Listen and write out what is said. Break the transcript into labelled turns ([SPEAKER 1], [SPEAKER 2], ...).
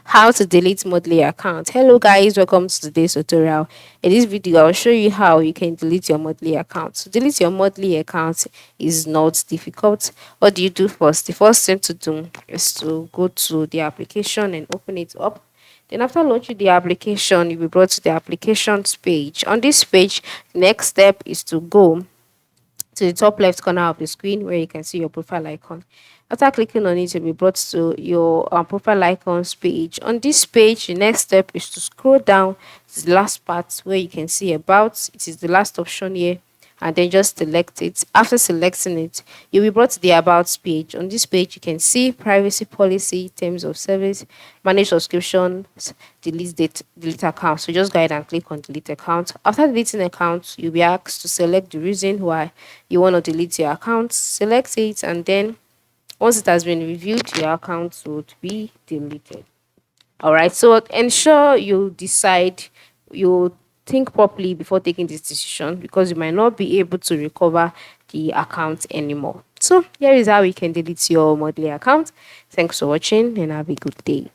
[SPEAKER 1] How to delete monthly account. Hello guys, welcome to today's tutorial. In this video I'll show you how you can delete your monthly account. To delete your monthly account is not difficult. What do you do first? The first thing to do is to go to the application and open it up. Then after launching the application, you'll be brought to the applications page. On this page, the next step is to go to the top left corner of the screen where you can see your profile icon. After clicking on it, you'll be brought to your profile icons page. On this page, the next step is to scroll down to the last part where you can see about. It is the last option here, and then just select it. After selecting it, you'll be brought to the about page. On this page, you can see privacy policy, terms of service, manage subscriptions, delete account. So just go ahead and click on delete account. After deleting account, you'll be asked to select the reason why you want to delete your account. Select it, and then once it has been reviewed, your account would be deleted. All right, so ensure you think properly before taking this decision, because you might not be able to recover the account anymore. So here is how you can delete your monthly account. Thanks for watching and have a good day.